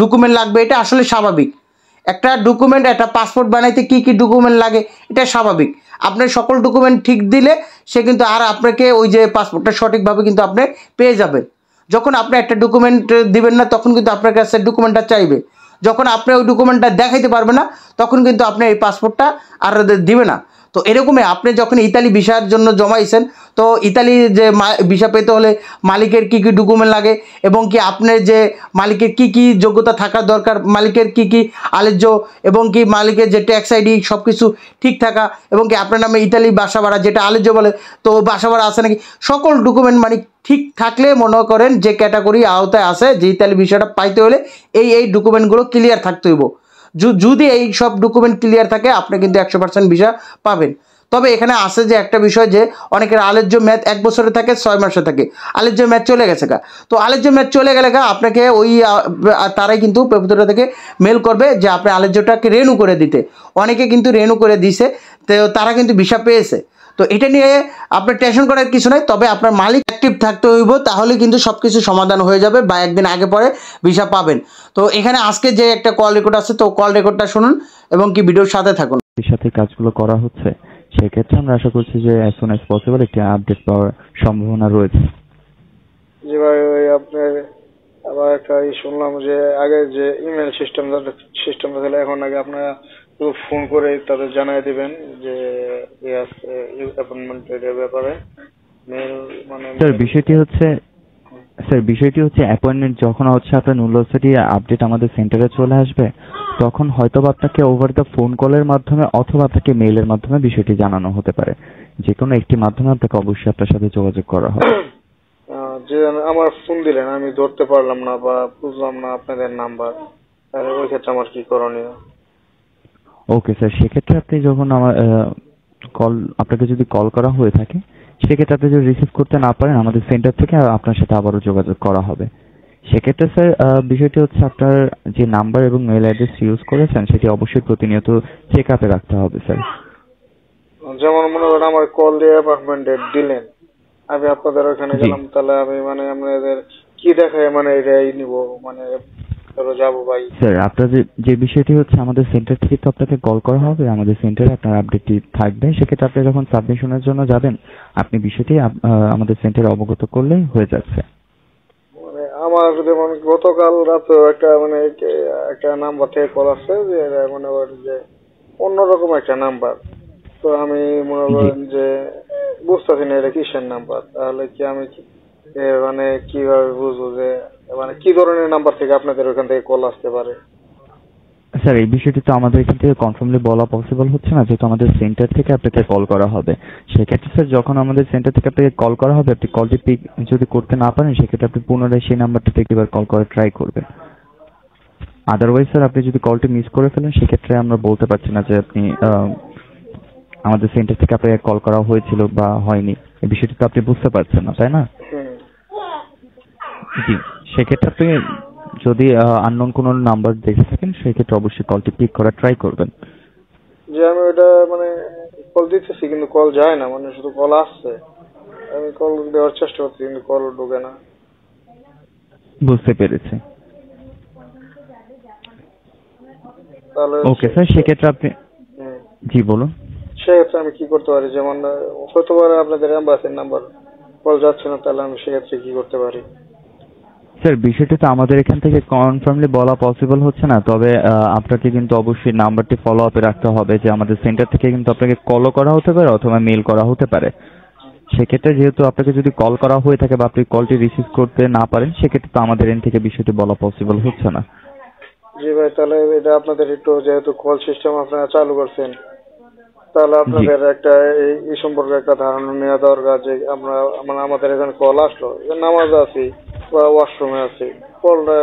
ডকুমেন্ট লাগবে, এটা আসলে স্বাভাবিক। একটা ডকুমেন্ট, একটা পাসপোর্ট বানাইতে কি কি ডকুমেন্ট লাগে, এটা স্বাভাবিক। আপনার সকল ডকুমেন্ট ঠিক দিলে সে কিন্তু আর আপনাকে ওই যে পাসপোর্টটা সঠিকভাবে কিন্তু আপনি পেয়ে যাবেন। যখন আপনি একটা ডকুমেন্ট দিবেন না, তখন কিন্তু আপনার কাছে ডকুমেন্টটা চাইবে। যখন আপনি ওই ডকুমেন্টটা দেখাইতে পারবে না, তখন কিন্তু আপনি এই পাসপোর্টটা আর দিবে না। তো এরকমই আপনি যখন ইতালি ভিসার জন্য জমাইছেন, তো ইতালি যে ভিসা পেতে হলে মালিকের কি কি ডকুমেন্ট লাগে এবং কি আপনার যে মালিকের কি কি যোগ্যতা থাকা দরকার, মালিকের কি কি আলেজ্য এবং কি মালিকের যে ট্যাক্স আইডি সব কিছু ঠিক থাকা, এবং কি আপনার নামে ইতালি বাসা ভাড়া যেটা আলেজ্য বলে, তো বাসা ভাড়া আছে নাকি, সকল ডকুমেন্ট মানে ঠিক থাকলে মনে করেন যে ক্যাটাগরি আওতায় আছে, যে ইতালি ভিসাটা পাইতে হলে এই ডকুমেন্টগুলো ক্লিয়ার থাকতে হইব। যদি এই সব ডকুমেন্ট ক্লিয়ার থাকে, আপনি কিন্তু 100% ভিসা পাবেন। তবে এখানে আসে যে একটা বিষয়, যে অনেকের আলেজ্য ম্যাচ 1 বছরে থাকে, 6 মাসে থাকে, আলেজ্য ম্যাচ চলে গেছে গা। তো আলেজ্য ম্যাচ চলে গেলে আপনাকে ওই তারাই কিন্তু পেপুতরা থেকে মেল করবে যে আপনি আলেজ্যটাকে রেনু করে দিতে। অনেকে কিন্তু রেনু করে দিছে, তো তারা কিন্তু ভিসা পেয়েছে। তো এটা নিয়ে আপনার টেনশন করার কিছু নাই, তবে আপনার মালিক অ্যাক্টিভ থাকতে হইব, তাহলে কিন্তু সব কিছু সমাধান হয়ে যাবে বা একদিন আগে পরে ভিসা পাবেন। তো এখানে আজকে যে একটা কল রেকর্ড আছে, তো কল রেকর্ডটা শুনুন এবং কি ভিডিওর সাথে থাকুন। এর সাথে কাজগুলো করা হচ্ছে, সেক্ষেত্রে আমরা আশা করছি যে অ্যাজ সুন অ্যাজ পসিবল একটি আপডেট পাওয়ার সম্ভাবনা রয়েছে। জি ভাই, ওই আপনার আবার একটা শুনলাম যে আগে যে ইমেল সিস্টেমটা ছিল, এখন আগে আপনারা ফোন করে তাদের জানাই দিবেন যে অ্যাপয়েন্টমেন্টের ব্যাপারে মেল মানে বিষয়টি হচ্ছে অ্যাপয়েন্টমেন্ট যখন হচ্ছে আপনার নুলোসিটি আপডেট আমাদের সেন্টারে চলে আসবে, তখন হয়তো আপনাকে ওভার দ্য ফোন কলের মাধ্যমে অথবা আপনাকে মেইলের মাধ্যমে বিষয়টি জানানো হতে পারে। যে কোনো একটি মাধ্যমে আপনাকে অবশ্যই আপনার সাথে যোগাযোগ করা হবে। যে আমার ফোন দিলেন, আমি ধরতে পারলাম না বা বুঝলাম না আপনাদের নাম্বার, তাহলে ওই ক্ষেত্রে আমার কি করণীয়? ওকে স্যার, সেক্ষেত্রে আপনি যখন আপনাকে যদি কল করা হয়ে থাকে, সেক্ষেত্রে আপনি যদি রিসিভ করতে না পারেন, আমাদের সেন্টার থেকে আপনার সাথে আবারও যোগাযোগ করা হবে। সেক্ষেত্রে স্যার বিষয়টি হচ্ছে আপনার যে নাম্বার এবং মেইল অ্যাড্রেস ইউজ করেছেন সেটি অবশ্যই প্রতিনিয়ত চেক আপে রাখতে হবে স্যার। যেমন মনে করেন আমার কল দিয়ে অ্যাপয়েন্টমেন্ট দিলেন, আমি আপনাদের ওখানে গেলাম, তাহলে আমি মানে আপনাদের কি দেখায় মানে এটাই নিব, মানে যাবো ভাই? স্যার আপনার যে বিষয়টি হচ্ছে আমাদের সেন্টার থেকে তো আপনাকে কল করা হবে, আমাদের সেন্টারে আপনার আপডেটটি থাকবে। সেক্ষেত্রে আপনি যখন সাবমিশনের জন্য যাবেন, আপনি বিষয়টি আমাদের সেন্টারে অবগত করলেই হয়ে যাচ্ছে। মানে আমার যেমন গতকাল রাতে একটা নাম্বার থেকে কল আসছে যে মনে করেন যে অন্যরকম একটা নাম্বার, তো আমি মনে করেন যে বুঝতেছি না এটা কিসের নাম্বার, তাহলে কি আমি মানে কিভাবে বুঝবো যে মানে কি ধরনের নাম্বার থেকে আপনাদের ওখান থেকে কল আসতে পারে? স্যার এই বিষয়টি তো আমাদের এখান থেকে কনফার্মলি বলা পসিবল হচ্ছে না, যেহেতু আমাদের সেন্টার থেকে আপনাকে কল করা হবে। সেক্ষেত্রে স্যার যখন আমাদের সেন্টার থেকে আপনাকে কল করা হবে, আপনি কলটি পিক যদি করতে না পারেন, সেক্ষেত্রে আপনি পুনরায় সেই নাম্বারটিতে একবার কল করে ট্রাই করবেন। আদারওয়াইজ স্যার আপনি যদি কলটি মিস করে ফেলেন, সেক্ষেত্রে আমরা বলতে পারছি না যে আপনি আমাদের সেন্টার থেকে আপনাকে কল করা হয়েছিল বা হয়নি। এই বিষয়টি তো আপনি বুঝতে পারছেন না, তাই না? জি, সেক্ষেত্রে আপনি যদি আননোন কোনো নাম্বার দেখে থাকেন, সেক্ষেত্রে অবশ্যই কলটি পিক করার ট্রাই করবেন। যে আমি ওটা মানে কল দিতেছি কিন্তু কল যায় না, মানে শুধু কল আসছে, আমি কল দেওয়ার চেষ্টা করছি কিন্তু কল ঢোকে না। বুঝতে পেরেছি। তাহলে ওকে স্যার, সেক্ষেত্রে আপনি জি বলুন। সেক্ষেত্রে আমি কি করতে পারি? যেমন হতে পারে আপনাদের এম্বাসির নাম্বার কল যাচ্ছে না, তাহলে আমি সেক্ষেত্রে কি করতে পারি? স্যার বিষয়টি তো আমাদের এখান থেকে কনফার্মলি বলা পসিবল হচ্ছে না, তবে আপনাকে কিন্তু অবশ্যই নাম্বারটি ফলো আপে রাখতে হবে যে আমাদের সেন্টার থেকে কিন্তু আপনাকে কলও করা হতে পারে অথবা মেল করা হতে পারে। সেক্ষেত্রে যেহেতু আপনাকে যদি কল করা হয়ে থাকে বা আপনি কলটি রিসিভ করতে না পারেন, সেক্ষেত্রে তো আমাদের এখান থেকে বিষয়টি বলা পসিবল হচ্ছে না। জি ভাই, তাহলে এটা আপনাদের একটু যেহেতু কল সিস্টেম আপনারা চালু করছেন, তাহলে আপনাদের একটা এই সম্পর্কে একটা ধারণা নেওয়া দরকার যে আমরা মানে আমাদের এখানে কল আসলো, নামাজ আছি বা ওয়াশরুমে আছি, কলটা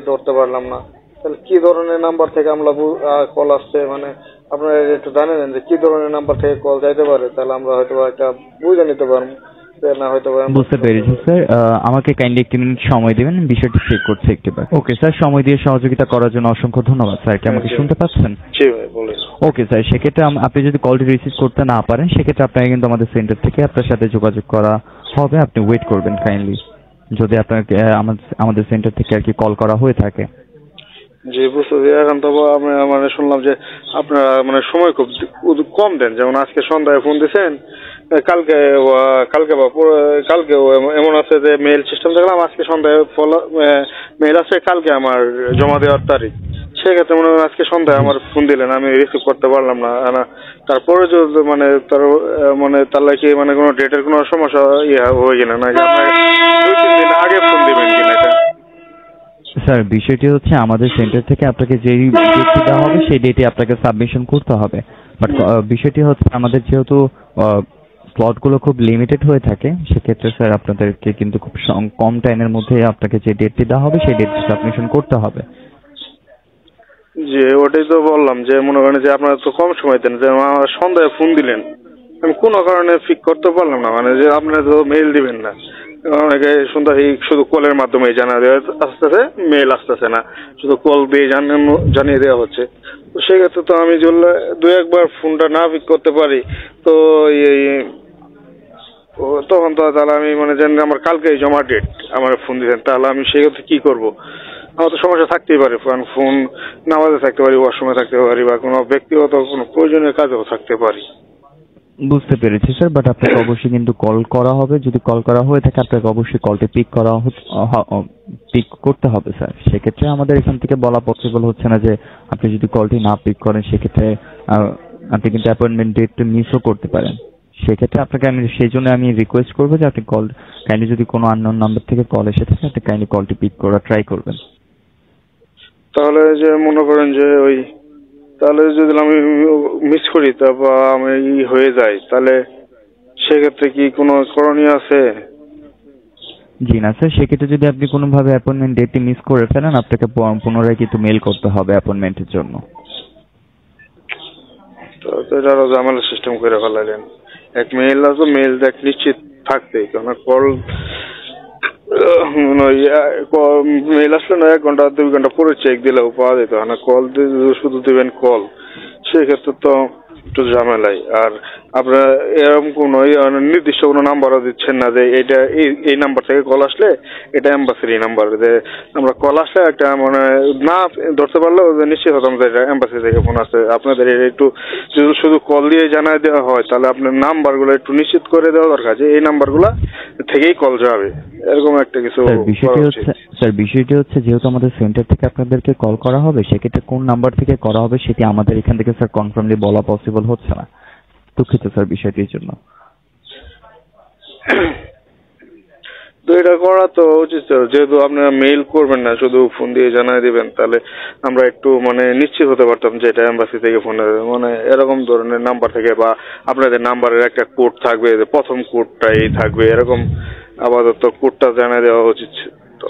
ধরতে পারলাম না, তাহলে কি ধরনের নাম্বার থেকে আমরা কল আসছে, মানে আপনারা একটু জানেন যে কি ধরনের নাম্বার থেকে কল যাইতে পারে, তাহলে আমরা হয়তো একটা বুঝে নিতে পারবো। বুঝতে পেরেছি স্যার, আমাকে কাইন্ডলি একটি মিনিট সময় দিবেন, বিষয়টি চেক করছি একটিবার। ওকে স্যার, সময় দিয়ে সহযোগিতা করার জন্য অসংখ্য ধন্যবাদ স্যার। কি আমাকে শুনতে পাচ্ছেন? জি ভাই বলুন। ওকে স্যার, সেক্ষেত্রে আপনি যদি কলটি রিসিভ করতে না পারেন, সেক্ষেত্রে আপনাকে কিন্তু আমাদের সেন্টার থেকে আপনার সাথে যোগাযোগ করা হবে। আপনি ওয়েট করবেন কাইন্ডলি, যদি আপনাকে আমাদের সেন্টার থেকে আর কি কল করা হয়ে থাকে। জি বুঝতে। এখন তো আমি মানে শুনলাম যে আপনারা মানে সময় খুব কম দেন, যেমন আজকে সন্ধ্যায় ফোন দিয়েছেন, কালকে এমন আছে যে মেল সিস্টেম দেখলাম আজকে সন্ধ্যায় মেল আছে, কালকে আমার জমা দেওয়ার তারিখ। সেক্ষেত্রে মনে হয় আজকে সন্ধ্যায় আমার ফোন দিলেন, আমি রিসিভ করতে পারলাম না, তারপরে যদি মানে তাহলে কি মানে কোনো ডেটের কোনো সমস্যা হয়ে কিনা, নাকি আপনাকে 2-3 দিন আগে ফোন দিবেন কিনা? এটা স্যার বিষয়টি হচ্ছে আমাদের সেন্টার থেকে আপনাকে যেই ডেটটি দেওয়া হবে সেই ডেটে আপনাকে সাবমিশন করতে হবে। বাট বিষয়টি হচ্ছে আমাদের যেহেতু স্লটগুলো খুব লিমিটেড হয়ে থাকে, সেক্ষেত্রে স্যার আপনাদেরকে কিন্তু খুব কম টাইমের মধ্যে আপনাকে যে ডেটটি দেওয়া হবে সেই ডেটটি সাবমিশন করতে হবে। জি ওটাই তো বললাম যে মনে করেন যে আপনারা তো কম সময় দেন, যে আমার সন্ধ্যায় ফোন দিলেন, আমি কোনো কারণে পিক করতে পারলাম না, মানে যে আপনারা তো মেইল দিবেন না, অনেকে শুধু কলের মাধ্যমে জানা দেওয়া আসতেছে, মেল আসতেছে না, শুধু কল দিয়ে জানিয়ে দেওয়া হচ্ছে। তো সেক্ষেত্রে তো আমি যদি দু একবার ফোনটা না পিক করতে পারি তো তখন তো তাহলে আমি মানে জানি আমার কালকে জমা ডেট, আমার ফোন দিতেন, তাহলে আমি সেক্ষেত্রে কি করব? আমার তো সমস্যা থাকতেই পারে, ফোন নামাজে থাকতে পারি, ওয়াশরুমে থাকতে পারি, বা কোনো ব্যক্তিগত কোনো প্রয়োজনীয় কাজেও থাকতে পারি। বুঝতে পেরেছি স্যার, বাট আপনাকে অবশ্যই কিন্তু কল করা হবে। যদি কল করা হয়ে থাকে আপনাকে অবশ্যই কলটি পিক করতে হবে স্যার। সেক্ষেত্রে আমাদের এখান থেকে বলা পসিবল হচ্ছে না যে আপনি যদি কলটি না পিক করেন সেক্ষেত্রে আপনি কিন্তু অ্যাপয়েন্টমেন্ট ডেটটা মিসও করতে পারেন। সেক্ষেত্রে আপনাকে সেই জন্য আমি রিকোয়েস্ট করবো যে আপনি কাইন্ডলি যদি কোনো আননোন নাম্বার থেকে কল এসে থাকে আপনি কাইন্ডলি কলটি পিক করার ট্রাই করবেন। তাহলে যে মনে করেন যে তাহলে যদি আমি মিস করি তারপর আমি হয়ে যাই, তাহলে সেক্ষেত্রে কি কোনো করণীয় আছে? জি না স্যার, সেক্ষেত্রে যদি আপনি কোনোভাবে অ্যাপয়েন্টমেন্ট ডেটটি মিস করে ফেলেন আপনাকে পুনরায় কিন্তু মেল করতে হবে অ্যাপয়েন্টমেন্টের জন্য। তো এটা আরো ঝামেলার সিস্টেম করে ফেলালেন। এক মেল আছে, মেল দেখ নিশ্চিত থাকতেই, কারণ কল মেল আসলে না 1 ঘন্টা 2 ঘন্টা পরে চেক দিলেও পাওয়া যেত, না কল শুধু দেবেন কল, সেক্ষেত্রে তো একটু ঝামেলাই। আর আপনারা এরকম কোনো নির্দিষ্ট কোনো নাম্বারও দিচ্ছেন না যে এটা এই নাম্বার থেকে কল আসলে এটা এম্বাসির এই নাম্বার, যে আমরা কল আসলে একটা মানে না ধরতে পারলেও নিশ্চিত হতাম যে এটা এম্বাসি থেকে ফোন আসছে। আপনাদের একটু যদি শুধু কল দিয়ে জানাই দেওয়া হয় তাহলে আপনার নাম্বারগুলো একটু নিশ্চিত করে দেওয়া দরকার যে এই নাম্বারগুলো থেকেই কল যাবে, এরকম একটা কিছু। স্যার বিষয়টি হচ্ছে যেহেতু আমাদের সেন্টার থেকে আপনাদেরকে কল করা হবে সেক্ষেত্রে কোন নাম্বার থেকে করা হবে সেটি আমাদের এখান থেকে স্যার কনফার্মলি বলা পসিবল হচ্ছে না। দুঃখিত স্যার বিষয়টির জন্য। তো এটা করা তো উচিত স্যার, যেহেতু আপনারা মেইল করবেন না শুধু ফোন দিয়ে জানাই দিবেন, তাহলে আমরা একটু মানে নিশ্চিত হতে পারতাম যে এটা এম্বাসি থেকে ফোন আসবে, মানে এরকম ধরনের নাম্বার থেকে, বা আপনাদের নাম্বারের একটা কোড থাকবে যে প্রথম কোডটা এই থাকবে, এরকম আপাতত কোডটা জানাই দেওয়া উচিত। তো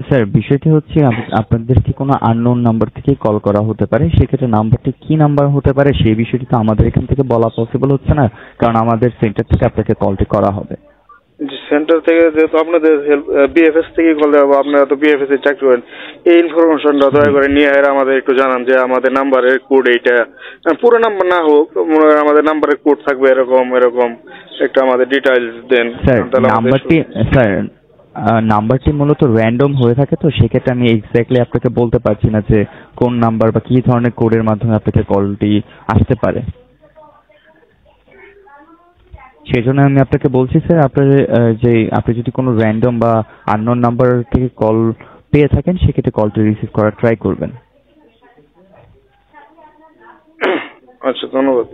স্যার বিষয়টি হচ্ছে আপনাদের কি কোনো আননোন নাম্বার থেকে কল করা হতে পারে, সেক্ষেত্রে নাম্বারটি কি নাম্বার হতে পারে সেই বিষয়টি তো আমাদের এখান থেকে বলা পসিবল হচ্ছে না, কারণ আমাদের সেন্টার থেকে আপনাকে কলটি করা হবে। সেন্টার থেকে যেহেতু আপনাদের বিএফএস থেকে কল দেওয়া, আপনারা তো বিএফএস এর চাকরি করেন, এই ইনফরমেশনটা দয়া করে নিয়ে আমাদের একটু জানান যে আমাদের নাম্বারের কোড এইটা, পুরো নাম্বার না হোক আমাদের নাম্বারের কোড থাকবে এরকম এরকম একটু আমাদের ডিটেইলস দেন। স্যার নাম্বারটি মূলত র্যান্ডম হয়ে থাকে, তো সেক্ষেত্রে আমি এক্স্যাক্টলি আপনাকে বলতে পারছি না যে কোন নাম্বার বা কি ধরনের কোডের মাধ্যমে আপনাকে কলটি আসতে পারে। সেই জন্য আমি আপনাকে বলছি স্যার যে আপনি যদি কোনো র্যান্ডম বা আননোন নাম্বার থেকে কল পেয়ে থাকেন সেক্ষেত্রে কলটি রিসিভ করার ট্রাই করবেন। আচ্ছা, ধন্যবাদ।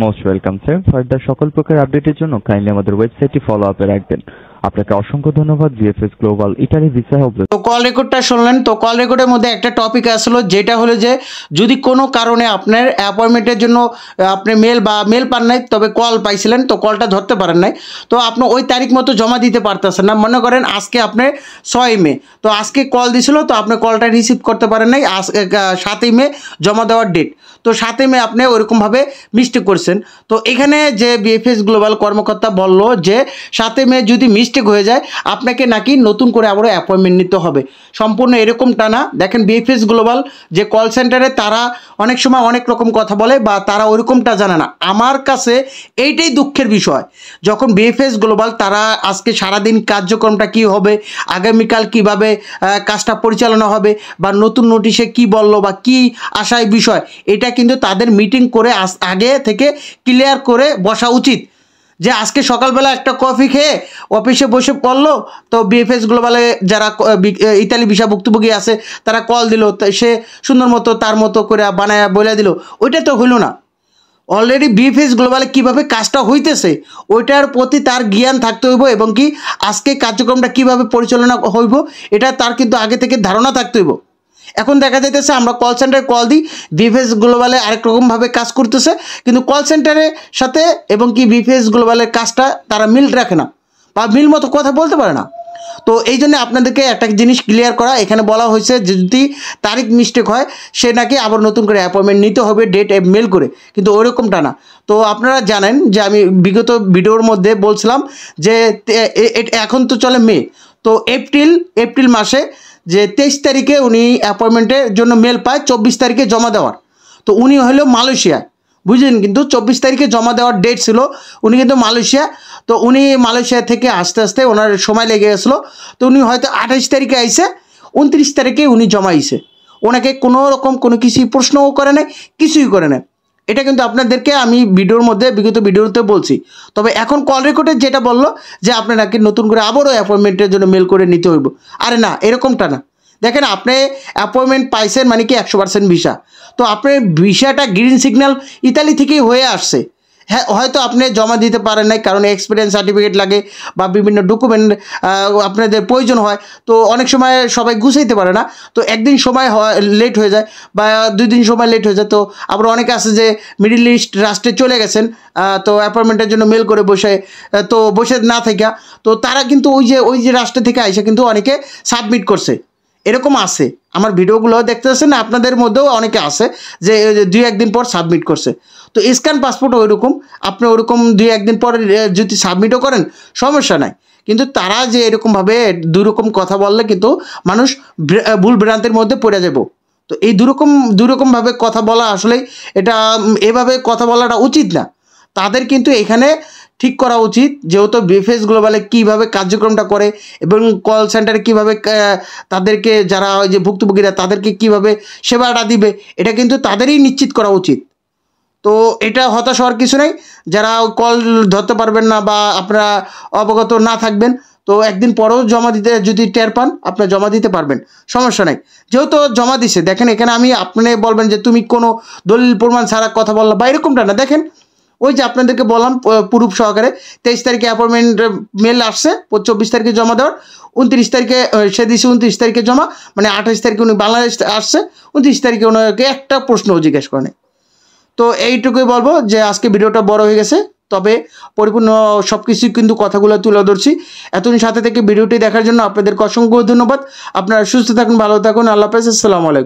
Most welcome sir. ফার্দার সকল প্রকার আপডেটের জন্য কাইন্ডলি আমাদের ওয়েবসাইটটি ফলো আপে রাখবেন। আপনাকে অসংখ্য ধন্যবাদ। ভিএফএস গ্লোবাল ইটালি ভিসা হবে। তো কল রেকর্ডটা শুনলেন। তো কল রেকর্ডের মধ্যে একটা টপিক আসলো, যেটা হলো যে যদি কোনো কারণে আপনার অ্যাপয়েন্টমেন্টের জন্য আপনি মেল পান নাই, তবে কল পাইছিলেন, তো কলটা ধরতে পারেন নাই, তো আপনি ওই তারিখ মতো জমা দিতে পারতেছেন না। মনে করেন আজকে আপনি 6 মে, তো আজকে কল দিছিল, তো আপনি কলটা রিসিভ করতে পারেন নাই, 7 মে জমা দেওয়ার ডেট, তো 7 মে আপনি ওইরকমভাবে মিস্টেক করছেন। তো এখানে যে বিএফএস গ্লোবাল কর্মকর্তা বলল যে 7 মে যদি মিস্টেক হয়ে যায় আপনাকে নাকি নতুন করে আবারও অ্যাপয়েন্টমেন্ট নিতে হবে। সম্পূর্ণ এরকমটা না। দেখেন বিএফএস গ্লোবাল যে কল সেন্টারে তারা অনেক সময় অনেক রকম কথা বলে, বা তারা ওইরকমটা জানে না। আমার কাছে এইটাই দুঃখের বিষয়, যখন বিএফএস গ্লোবাল তারা আজকে সারাদিন কার্যক্রমটা কি হবে, আগামীকাল কিভাবে কাজটা পরিচালনা হবে, বা নতুন নোটিশে কি বললো বা কি আশায় বিষয়, এটা কিন্তু তাদের মিটিং করে আগে থেকে ক্লিয়ার করে বসা উচিত। যে আজকে সকালবেলা একটা কফি খেয়ে অফিসে বসে পড়লো, তো বিএফএস গ্লোবালে যারা ইতালি ভিসা ভুক্তভোগী আছে তারা কল দিল, সে সুন্দর মতো তার মতো করে বানায় বলে দিল, ওইটা তো হইল না। অলরেডি বিএফএস গ্লোবালে কীভাবে কাজটা হইতেছে ওইটার প্রতি তার জ্ঞান থাকতে হইব, এবং কি আজকে কার্যক্রমটা কীভাবে পরিচালনা হইব এটা তার কিন্তু আগে থেকে ধারণা থাকতে হইব। এখন দেখা যাইতেছে আমরা কল সেন্টারে কল দিই, বিএফএস গ্লোবালে আরেক রকমভাবে কাজ করতেছে, কিন্তু কল সেন্টারের সাথে এবং কি বিএফএস গ্লোবালের কাজটা তারা মিল রাখে না, বা মিল মতো কথা বলতে পারে না। তো এই জন্য আপনাদেরকে একটা জিনিস ক্লিয়ার করা, এখানে বলা হয়েছে যে যদি তারিখ মিস্টেক হয় সে নাকি আবার নতুন করে অ্যাপয়েন্টমেন্ট নিতে হবে ডেট মেল করে, কিন্তু ওইরকমটা না। তো আপনারা জানেন যে আমি বিগত ভিডিওর মধ্যে বলছিলাম যে এখন তো চলে মে, তো এপ্রিল মাসে যে 23 তারিখে উনি অ্যাপয়েন্টমেন্টের জন্য মেল পায় 24 তারিখে জমা দেওয়ার। তো উনি হলো মালয়েশিয়া, বুঝলেন, কিন্তু 24 তারিখে জমা দেওয়ার ডেট ছিল, উনি কিন্তু মালয়েশিয়া। তো উনি মালয়েশিয়া থেকে আস্তে আস্তে ওনার সময় লেগে গেছিলো, তো উনি হয়তো 28 তারিখে আইসে, 29 তারিখে উনি জমাইছে। ওনাকে কোনো রকম কোনো কিছুই প্রশ্নও করে নাই, কিছুই করে নাই। এটা কিন্তু আপনাদেরকে আমি ভিডিওর মধ্যে বিগত ভিডিওতে বলছি। তবে এখন কল রেকর্ডে যেটা বললো যে আপনাকে নতুন করে আবারও অ্যাপয়েন্টমেন্টের জন্য মেল করে নিতে হইব, আরে না, এরকমটা না। দেখেন আপনি অ্যাপয়েন্টমেন্ট পাইছেন মানে কি 100% ভিসা, তো আপনার ভিসাটা গ্রিন সিগন্যাল ইতালি থেকেই হয়ে আসছে। হ্যাঁ, হয়তো আপনি জমা দিতে পারেন নাই কারণ এক্সপিরিয়েন্স সার্টিফিকেট লাগে বা বিভিন্ন ডকুমেন্ট আপনাদের প্রয়োজন হয়, তো অনেক সময় সবাই গুছাইতে পারে না, তো একদিন সময় হয় লেট হয়ে যায় বা 2 দিন সময় লেট হয়ে যায়। তো আবার অনেকে আছে যে মিডল ইস্ট রাষ্ট্রে চলে গেছেন, তো অ্যাপয়েন্টমেন্টের জন্য মেল করে বসে না থাকা, তো তারা কিন্তু ওই যে রাষ্ট্র থেকে আইসা কিন্তু অনেকে সাবমিট করছে, এরকম আছে। আমার ভিডিওগুলো দেখতেছেন না, আপনাদের মধ্যেও অনেকে আছে যে 2-1 দিন পর সাবমিট করছে। তো স্ক্যান পাসপোর্ট ওইরকম, আপনি ওরকম 2-1 দিন পর যদি সাবমিটও করেন সমস্যা নাই, কিন্তু তারা যে এরকমভাবে দুরকম কথা বললে কিন্তু মানুষ ভুল ভ্রান্তির মধ্যে পড়ে যাব। তো এই দুরকমভাবে কথা বলা আসলে এটা এভাবে কথা বলাটা উচিত না। তাদের কিন্তু এখানে ঠিক করা উচিত, যেহেতু বিএফএস গ্লোবালে কীভাবে কার্যক্রমটা করে এবং কল সেন্টারে কীভাবে তাদেরকে যারা ওই যে ভুক্তভোগীরা তাদেরকে কীভাবে সেবাটা দিবে, এটা কিন্তু তাদেরই নিশ্চিত করা উচিত। তো এটা হতাশ হওয়ার কিছু নেই, যারা কল ধরতে পারবেন না বা আপনারা অবগত না থাকবেন, তো একদিন পরেও জমা দিতে যদি টের পান আপনারা জমা দিতে পারবেন, সমস্যা নেই। যেহেতু জমা দিছে, দেখেন এখানে আমি আপনি বলবেন যে তুমি কোনো দলিল প্রমাণ ছাড়া কথা বললা বা এরকমটা না। দেখেন ওই যে আপনাদেরকে বললাম প্রুফ সহকারে 23 তারিখে অ্যাপয়েন্টমেন্ট মেল আসছে, 24 তারিখে জমা দেওয়ার, 29 তারিখে সে দিয়েছে 29 তারিখে জমা, মানে 28 তারিখে উনি বাংলাদেশ আসছে, 29 তারিখে ওনাকে একটা প্রশ্নও জিজ্ঞেস করে। তো এইটুকুই বলবো যে আজকে ভিডিওটা বড় হয়ে গেছে, তবে পরিপূর্ণ সব কিছুই কিন্তু কথাগুলো তুলে ধরছি। এতদিন সাথে থেকে ভিডিওটি দেখার জন্য আপনাদেরকে অসংখ্য ধন্যবাদ। আপনারা সুস্থ থাকুন, ভালো থাকুন, আল্লাহ হাফেজ, আসসালামু আলাইকুম।